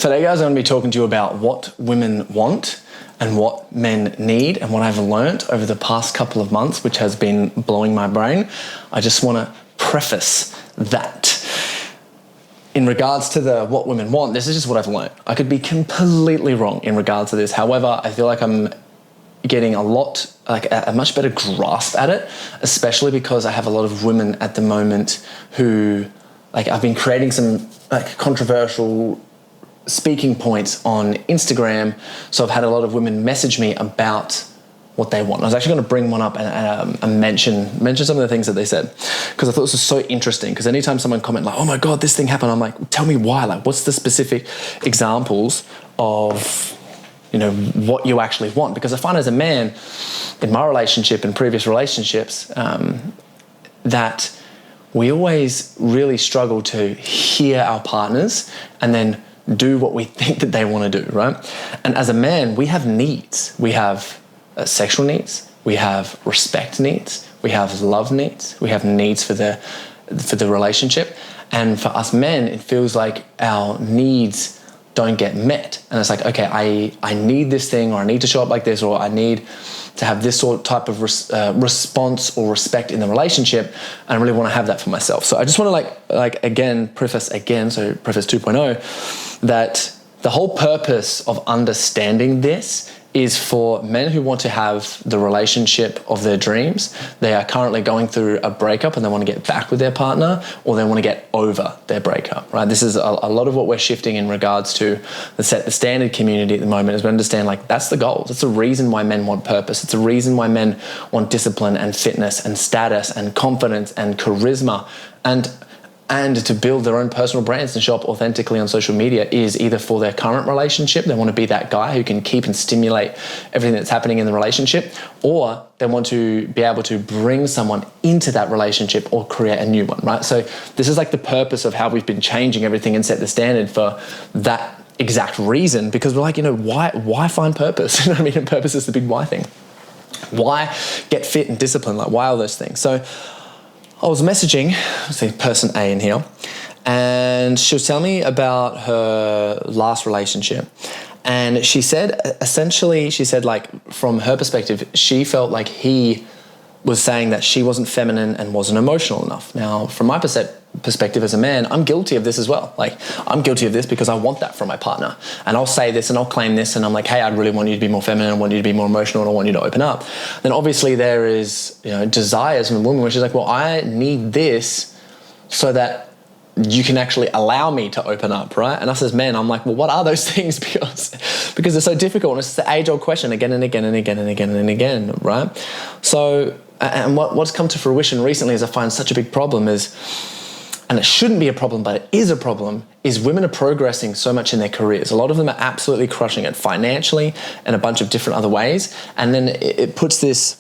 Today, guys, I'm going to be talking to you about what women want and what men need and what I've learned over the past couple of months, which has been blowing my brain. I just want to preface that. In regards to the what women want, this is just what I've learned. I could be completely wrong in regards to this. However, I feel like I'm getting a much better grasp at it, especially because I have a lot of women at the moment who, I've been creating some controversial speaking points on Instagram. So I've had a lot of women message me about what they want. I was actually going to bring one up and mention some of the things that they said, because I thought this was so interesting. Because anytime someone comment oh my God, this thing happened, I'm like, tell me why. What's the specific examples of what you actually want? Because I find as a man in my relationship and previous relationships that we always really struggle to hear our partners and then do what we think that they want to do, right? And as a man, we have needs. We have sexual needs, we have respect needs, we have love needs, we have needs for the relationship. And for us men, it feels like our needs don't get met. And it's like, okay, I need this thing, or I need to show up like this, or I need to have this sort of type of response or respect in the relationship, and I really want to have that for myself. So I just want to preface 2.0, that the whole purpose of understanding this is for men who want to have the relationship of their dreams. They are currently going through a breakup and they want to get back with their partner, or they want to get over their breakup, right? This is a lot of what we're shifting in regards to the Set the Standard community at the moment, is we understand that's the goal. That's the reason why men want purpose. It's the reason why men want discipline and fitness and status and confidence and charisma and to build their own personal brands and show up authentically on social media, is either for their current relationship, they want to be that guy who can keep and stimulate everything that's happening in the relationship, or they want to be able to bring someone into that relationship or create a new one, right? So this is the purpose of how we've been changing everything and Set the Standard for that exact reason, because we're why find purpose? You know what I mean? And purpose is the big why thing. Why get fit and discipline? Why all those things? So I was messaging, say person A in here, and she was telling me about her last relationship. And she said, from her perspective, she felt like he was saying that she wasn't feminine and wasn't emotional enough. Now, from my perspective as a man, I'm guilty of this as well. I'm guilty of this because I want that from my partner. And I'll say this and I'll claim this, and I'm like, hey, I really want you to be more feminine, I want you to be more emotional, and I want you to open up. Then obviously there is, desires from a woman where she's like, well, I need this so that you can actually allow me to open up, right? And us as men, I'm like, well, what are those things? Because they're so difficult. And it's the age-old question again and again and again and again and again, right? So, and what's come to fruition recently is I find such a big problem is, and it shouldn't be a problem, but it is a problem, is women are progressing so much in their careers. A lot of them are absolutely crushing it financially and a bunch of different other ways. And then it puts this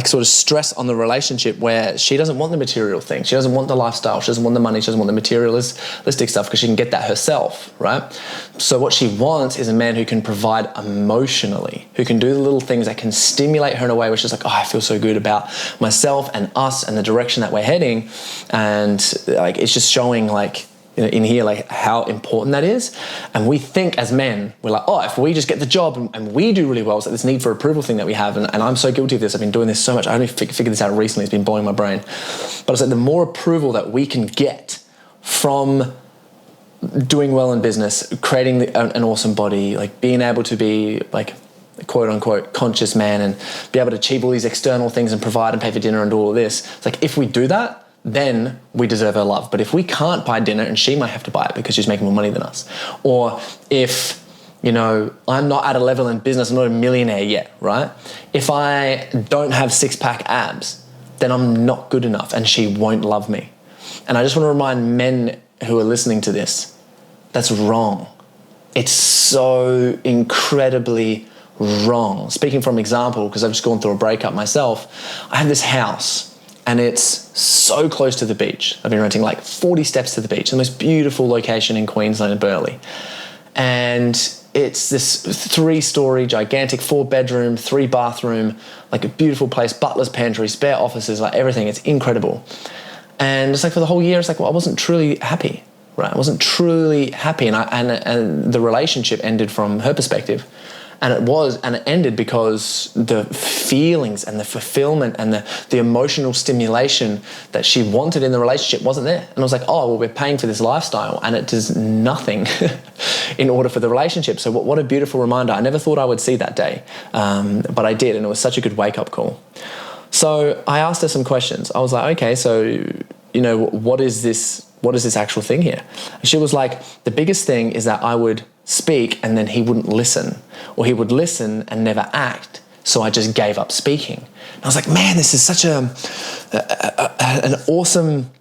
sort of stress on the relationship where she doesn't want the material thing. She doesn't want the lifestyle. She doesn't want the money. She doesn't want the materialistic stuff, because she can get that herself, right? So what she wants is a man who can provide emotionally, who can do the little things that can stimulate her in a way where she's like, oh, I feel so good about myself and us and the direction that we're heading. And it's just showing in here how important that is. And we think as men, we're like, oh, if we just get the job and we do really well, it's this need for approval thing that we have. And I'm so guilty of this. I've been doing this so much. I only figured this out recently. It's been blowing my brain. But it's the more approval that we can get from doing well in business, creating an awesome body, being able to be a quote unquote conscious man and be able to achieve all these external things and provide and pay for dinner and do all of this. It's if we do that, then we deserve her love. But if we can't buy dinner, and she might have to buy it because she's making more money than us, or if, I'm not at a level in business, I'm not a millionaire yet, right? If I don't have six-pack abs, then I'm not good enough and she won't love me. And I just want to remind men who are listening to this, that's wrong. It's so incredibly wrong. Speaking from example, because I've just gone through a breakup myself, I have this house, and it's so close to the beach. I've been renting 40 steps to the beach, the most beautiful location in Queensland and Burleigh. And it's this 3-story, gigantic 4-bedroom, 3-bathroom, a beautiful place, butler's pantry, spare offices, everything. It's incredible. And it's for the whole year, it's well, I wasn't truly happy. right? I wasn't truly happy, and the relationship ended from her perspective. And it ended because the feelings and the fulfillment and the emotional stimulation that she wanted in the relationship wasn't there. And I was like, oh, well, we're paying for this lifestyle and it does nothing in order for the relationship. So what a beautiful reminder. I never thought I would see that day, but I did, and it was such a good wake-up call. So I asked her some questions. I was like, okay, so, what is this actual thing here? And she was like, the biggest thing is that I would speak and then he wouldn't listen, or he would listen and never act, so I just gave up speaking. And I was like, man, this is such an awesome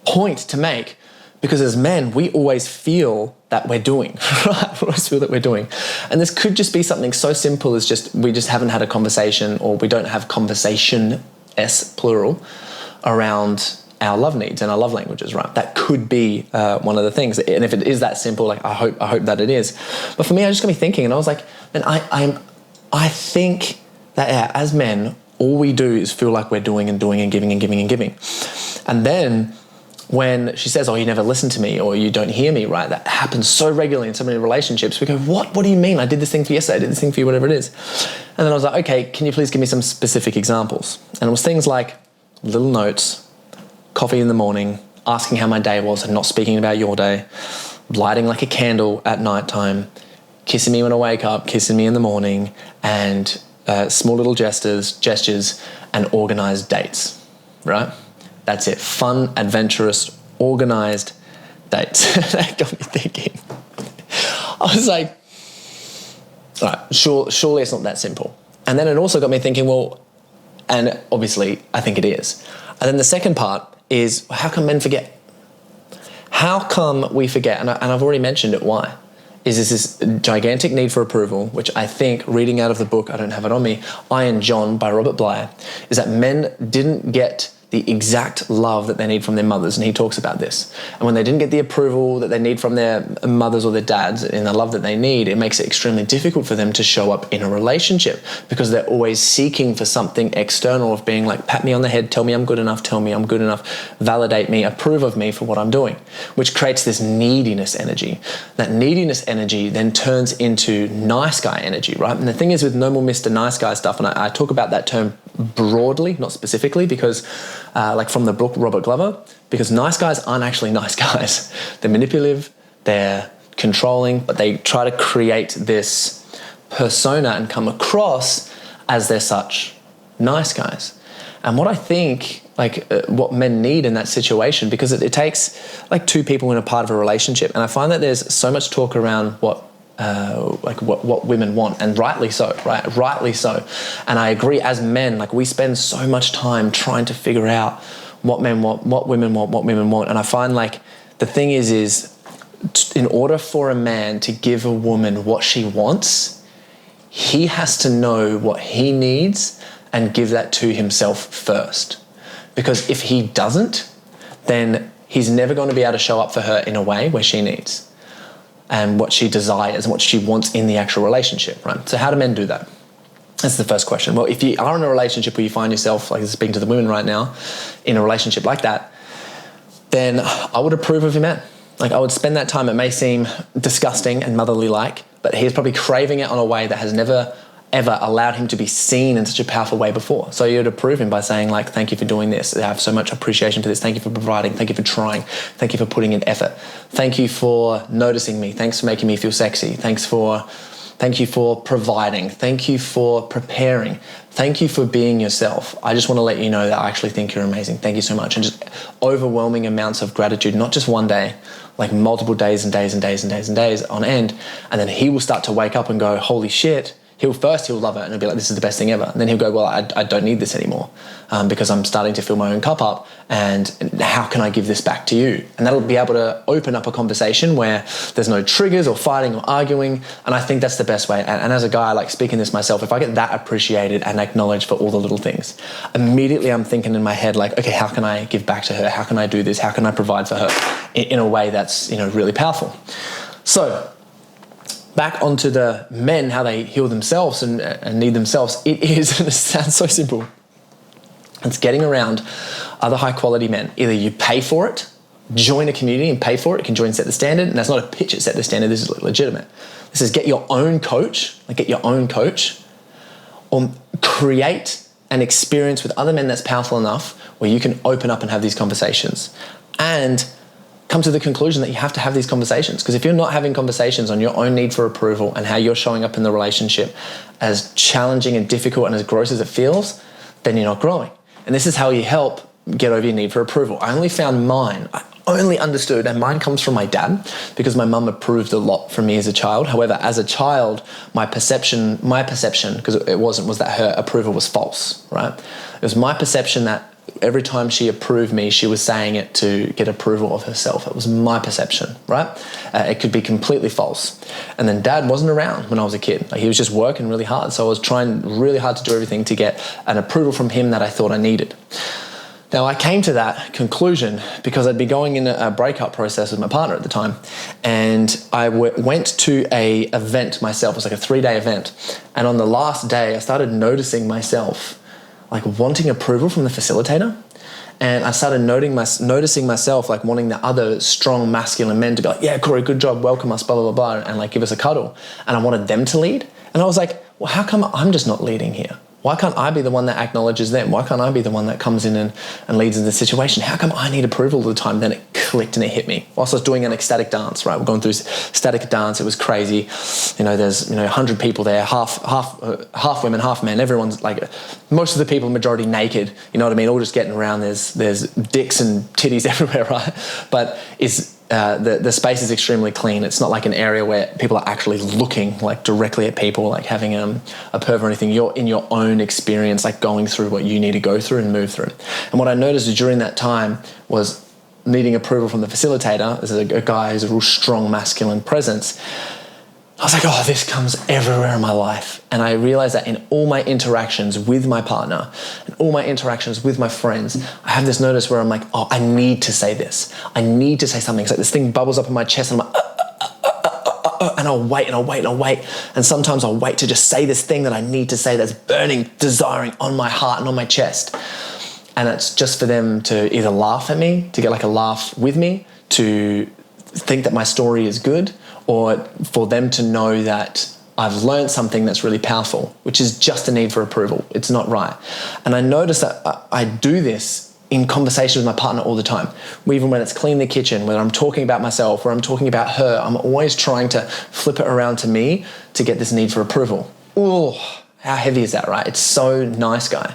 point to make, because as men, we always feel that we're doing, right? We always feel that we're doing. And this could just be something so simple as we just haven't had a conversation, or we don't have conversation, S plural, around our love needs and our love languages, right? That could be one of the things. And if it is that simple, like I hope that it is. But for me, I just got me thinking, and I was like, man, I think that as men, all we do is feel like we're doing and doing and giving and giving and giving. And then when she says, oh, you never listen to me, or you don't hear me, right? That happens so regularly in so many relationships. We go, what do you mean? I did this thing for you yesterday, I did this thing for you, whatever it is. And then I was like, okay, can you please give me some specific examples? And it was things like little notes, coffee in the morning, asking how my day was and not speaking about your day, lighting like a candle at nighttime, kissing me when I wake up, kissing me in the morning, and small little gestures and organized dates, right? That's it. Fun, adventurous, organized dates. That got me thinking. I was like, all right, surely it's not that simple. And then it also got me thinking, well, and obviously I think it is. And then the second part is, how come men forget? How come we forget? And I've already mentioned it. Why? Is this gigantic need for approval, which I think, reading out of the book, I don't have it on me, Iron John by Robert Bly, is that men didn't get the exact love that they need from their mothers, and he talks about this. And when they didn't get the approval that they need from their mothers or their dads and the love that they need, it makes it extremely difficult for them to show up in a relationship, because they're always seeking for something external, of being like, pat me on the head, tell me I'm good enough, validate me, approve of me for what I'm doing, which creates this neediness energy. That neediness energy then turns into nice guy energy, right? And the thing is with no more Mr. Nice Guy stuff, and I talk about that term broadly, not specifically, because like from the book Robert Glover, because nice guys aren't actually nice guys. They're manipulative, they're controlling, but they try to create this persona and come across as they're such nice guys. And what I think, what men need in that situation, because it takes like two people in a part of a relationship, and I find that there's so much talk around what women want, and rightly so, right? Rightly so. And I agree, as men, we spend so much time trying to figure out what men want, what women want. And I find the thing is in order for a man to give a woman what she wants, he has to know what he needs and give that to himself first. Because if he doesn't, then he's never going to be able to show up for her in a way where she needs, and what she desires and what she wants in the actual relationship, right? So how do men do that? That's the first question. Well, if you are in a relationship where you find yourself, speaking to the women right now, in a relationship like that, then I would approve of your man. I would spend that time. It may seem disgusting and motherly-like, but he's probably craving it on a way that has never ever allowed him to be seen in such a powerful way before. So you'd approve him by saying thank you for doing this. I have so much appreciation for this. Thank you for providing. Thank you for trying. Thank you for putting in effort. Thank you for noticing me. Thanks for making me feel sexy. Thank you for providing. Thank you for preparing. Thank you for being yourself. I just want to let you know that I actually think you're amazing. Thank you so much. And just overwhelming amounts of gratitude, not just one day, multiple days and days and days and days and days on end. And then he will start to wake up and go, holy shit. He'll love it, and he'll be like, this is the best thing ever. And then he'll go, well, I don't need this anymore because I'm starting to fill my own cup up, and how can I give this back to you? And that'll be able to open up a conversation where there's no triggers or fighting or arguing, and I think that's the best way. And as a guy, I like speaking this myself, if I get that appreciated and acknowledged for all the little things, immediately I'm thinking in my head, okay, how can I give back to her? How can I do this? How can I provide for her in a way that's, really powerful? So, back onto the men, how they heal themselves and need themselves. It is, and it sounds so simple, it's getting around other high quality men. Either you pay for it join a community and pay for it. You can join Set the Standard, and that's not a pitch at Set the Standard. This is legitimate. This is get your own coach, or create an experience with other men that's powerful enough where you can open up and have these conversations and come to the conclusion that you have to have these conversations. Because if you're not having conversations on your own need for approval and how you're showing up in the relationship, as challenging and difficult and as gross as it feels, then you're not growing. And this is how you help get over your need for approval. I only found mine. I only understood, and mine comes from my dad, because my mum approved a lot from me as a child. However, as a child, my perception, because it wasn't, was that her approval was false, right? It was my perception that every time she approved me, she was saying it to get approval of herself. It was my perception, right? It could be completely false. And then dad wasn't around when I was a kid. Like, he was just working really hard. So I was trying really hard to do everything to get an approval from him that I thought I needed. Now, I came to that conclusion because I'd be going in a breakup process with my partner at the time. And I went to a event myself. It was like a 3-day event. And on the last day, I started noticing myself like wanting approval from the facilitator. And I started noticing myself like wanting the other strong masculine men to be like, yeah, Corey, good job, welcome us, blah, blah, blah, and like give us a cuddle. And I wanted them to lead. And I was like, well, how come I'm just not leading here? Why can't I be the one that acknowledges them? Why can't I be the one that comes in and leads in the situation? How come I need approval all the time? Then it clicked and it hit me. Whilst I was doing an ecstatic dance, right? We're going through static dance. It was crazy. There's 100 people there, half women, half men. Everyone's like, most of the people, majority naked. You know what I mean? All just getting around. There's dicks and titties everywhere, right? But the space is extremely clean. It's not like an area where people are actually looking like directly at people, like having a perv or anything. You're in your own experience, like going through what you need to go through and move through. And what I noticed during that time was needing approval from the facilitator. This is a guy who's a real strong masculine presence. I was like, oh, this comes everywhere in my life. And I realized that in all my interactions with my partner and all my interactions with my friends, I have this notice where I'm like, oh, I need to say this. I need to say something. It's like this thing bubbles up in my chest and I'm like, and I'll wait and I'll wait and I'll wait. And sometimes I'll wait to just say this thing that I need to say that's burning, desiring on my heart and on my chest. And it's just for them to either laugh at me, to get like a laugh with me, to think that my story is good, or for them to know that I've learned something that's really powerful, which is just a need for approval. It's not right. And I notice that I do this in conversation with my partner all the time. Even when it's clean the kitchen, when I'm talking about myself, or I'm talking about her, I'm always trying to flip it around to me to get this need for approval. Oh, how heavy is that, right? It's so nice, guy.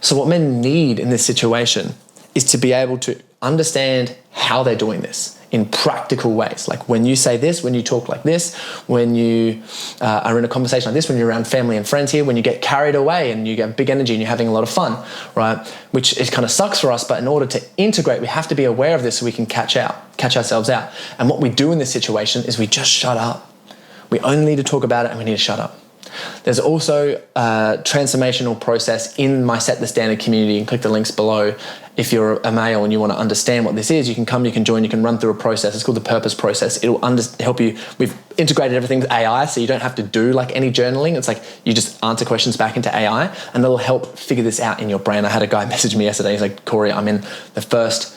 So what men need in this situation is to be able to understand how they're doing this in practical ways. Like when you say this, when you talk like this, when you are in a conversation like this, when you're around family and friends here, when you get carried away and you get big energy and you're having a lot of fun, right? Which it kind of sucks for us, but in order to integrate, we have to be aware of this so we can catch ourselves out. And what we do in this situation is we just shut up. We only need to talk about it and we need to shut up. There's also a transformational process in my Set the Standard community, and click the links below. If you're a male and you want to understand what this is, you can come, you can join, you can run through a process. It's called the purpose process. It'll help you. We've integrated everything with AI, so you don't have to do like any journaling. It's like you just answer questions back into AI, and that'll help figure this out in your brain. I had a guy message me yesterday. He's like, Corey, I'm in the first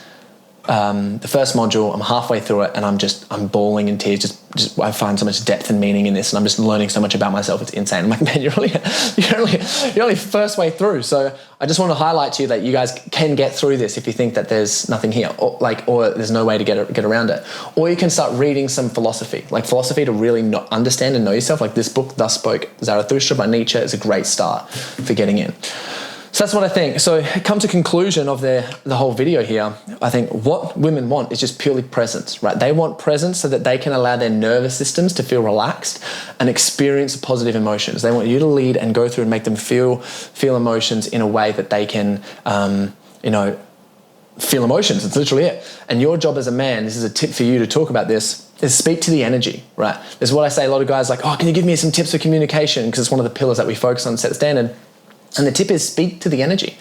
module, I'm halfway through it, and I'm bawling in tears. Just I find so much depth and meaning in this, and I'm just learning so much about myself. It's insane. I'm like, man, you're only first way through. So I just want to highlight to you that you guys can get through this if you think that there's nothing here, or there's no way to get around it. Or you can start reading some philosophy to really understand and know yourself. Like this book, Thus Spoke Zarathustra by Nietzsche, is a great start for getting in. So that's what I think. So come to conclusion of the whole video here, I think what women want is just purely presence, right? They want presence so that they can allow their nervous systems to feel relaxed and experience positive emotions. They want you to lead and go through and make them feel emotions in a way that they can, feel emotions. It's literally it. And your job as a man, this is a tip for you to talk about this, is speak to the energy, right? This is what I say. A lot of guys are like, oh, can you give me some tips for communication? Because it's one of the pillars that we focus on, Set the Standard. And the tip is speak to the energy.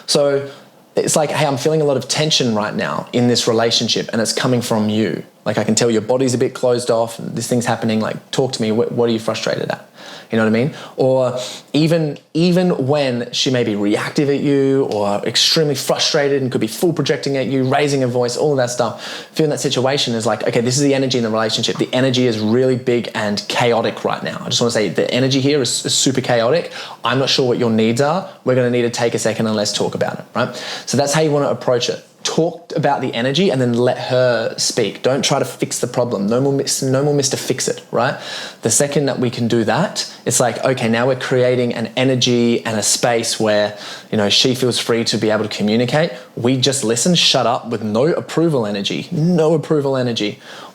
So it's like, hey, I'm feeling a lot of tension right now in this relationship and it's coming from you. Like, I can tell your body's a bit closed off, this thing's happening, like, talk to me, what are you frustrated at? You know what I mean? Or even when she may be reactive at you or extremely frustrated and could be full projecting at you, raising her voice, all of that stuff, feeling that situation is like, okay, this is the energy in the relationship. The energy is really big and chaotic right now. I just want to say the energy here is super chaotic. I'm not sure what your needs are. We're going to need to take a second and let's talk about it, right? So that's how you want to approach it. Talk about the energy and then let her speak. Don't try to fix the problem. No more Mr. Fix It, right? The second that we can do that, it's like, okay, now we're creating an energy and a space where, you know, she feels free to be able to communicate. We just listen, shut up with no approval energy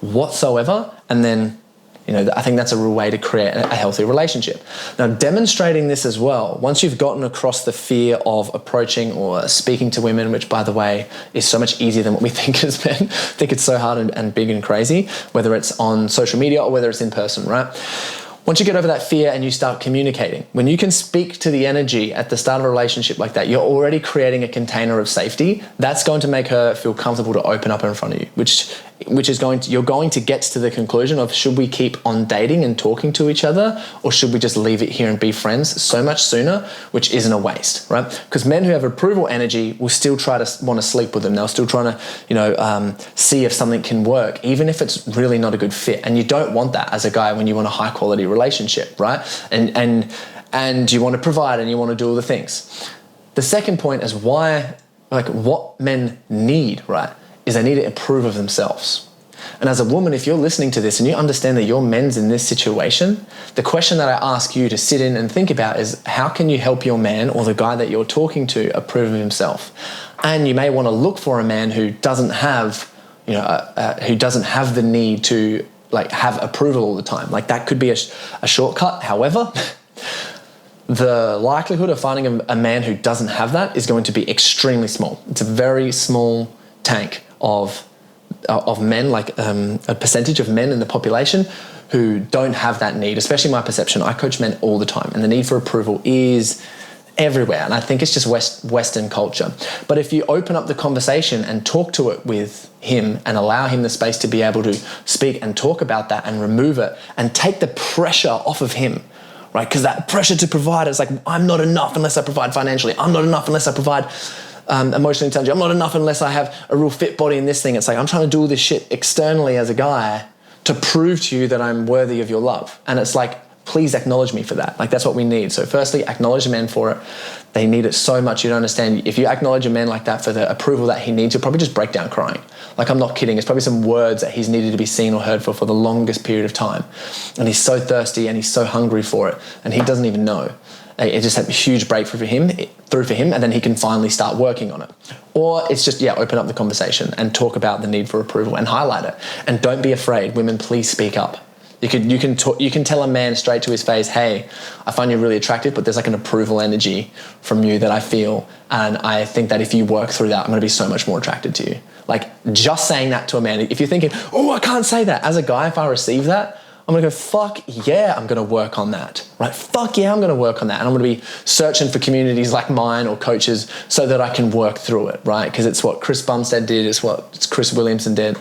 whatsoever. And then, you know, I think that's a real way to create a healthy relationship. Now, demonstrating this as well, once you've gotten across the fear of approaching or speaking to women, which, by the way, is so much easier than what we think as men. I think it's so hard and big and crazy, whether it's on social media or whether it's in person, right? Once you get over that fear and you start communicating, when you can speak to the energy at the start of a relationship like that, you're already creating a container of safety. That's going to make her feel comfortable to open up in front of you, which is you're going to get to the conclusion of, should we keep on dating and talking to each other, or should we just leave it here and be friends so much sooner, which isn't a waste, right? Because men who have approval energy will still try to want to sleep with them. They'll still trying to, see if something can work, even if it's really not a good fit. And you don't want that as a guy when you want a high quality relationship, right? And you want to provide and you want to do all the things. The second point is what men need, right, is they need to approve of themselves. And as a woman, if you're listening to this and you understand that your men's in this situation, the question that I ask you to sit in and think about is, how can you help your man or the guy that you're talking to approve of himself? And you may want to look for a man who doesn't have, the need to have approval all the time. Like, that could be a shortcut. However, the likelihood of finding a man who doesn't have that is going to be extremely small. It's a very small tank of men, a percentage of men in the population who don't have that need, especially my perception. I coach men all the time, and the need for approval is everywhere. And I think it's just Western culture. But if you open up the conversation and talk to it with him and allow him the space to be able to speak and talk about that and remove it and take the pressure off of him, right? Because that pressure to provide is like, I'm not enough unless I provide financially. I'm not enough unless I provide emotionally intelligent. I'm not enough unless I have a real fit body in this thing. It's like, I'm trying to do all this shit externally as a guy to prove to you that I'm worthy of your love. And it's like, please acknowledge me for that. Like, that's what we need. So firstly, acknowledge a man for it. They need it so much. You don't understand. If you acknowledge a man like that for the approval that he needs, he'll probably just break down crying. Like, I'm not kidding. It's probably some words that he's needed to be seen or heard for the longest period of time. And he's so thirsty and he's so hungry for it. And he doesn't even know. It just had a huge breakthrough for him, and then he can finally start working on it. Or it's just, open up the conversation and talk about the need for approval and highlight it. And don't be afraid. Women, please speak up. You can tell a man straight to his face, hey, I find you really attractive, but there's like an approval energy from you that I feel. And I think that if you work through that, I'm going to be so much more attracted to you. Like, just saying that to a man, if you're thinking, oh, I can't say that. As a guy, if I receive that, I'm going to go, fuck yeah, I'm going to work on that, right? Fuck yeah, I'm going to work on that. And I'm going to be searching for communities like mine or coaches so that I can work through it, right? Because it's what Chris Bumstead did, it's what Chris Williamson did.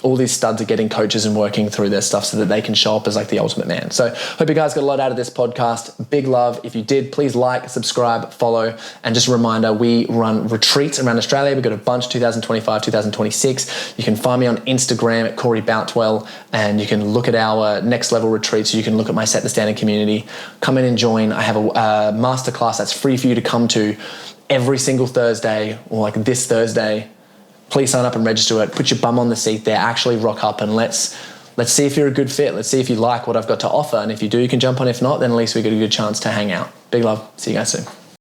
All these studs are getting coaches and working through their stuff so that they can show up as like the ultimate man. So hope you guys got a lot out of this podcast. Big love. If you did, please like, subscribe, follow. And just a reminder, we run retreats around Australia. We've got a bunch, 2025, 2026. You can find me on Instagram at Corey Boutwell, and you can look at our next level retreats. You can look at my Set the Standard community. Come in and join. I have a masterclass that's free for you to come to every single Thursday, or like this Thursday. Please sign up and register it. Put your bum on the seat there. Actually rock up and let's see if you're a good fit. Let's see if you like what I've got to offer. And if you do, you can jump on. If not, then at least we get a good chance to hang out. Big love. See you guys soon.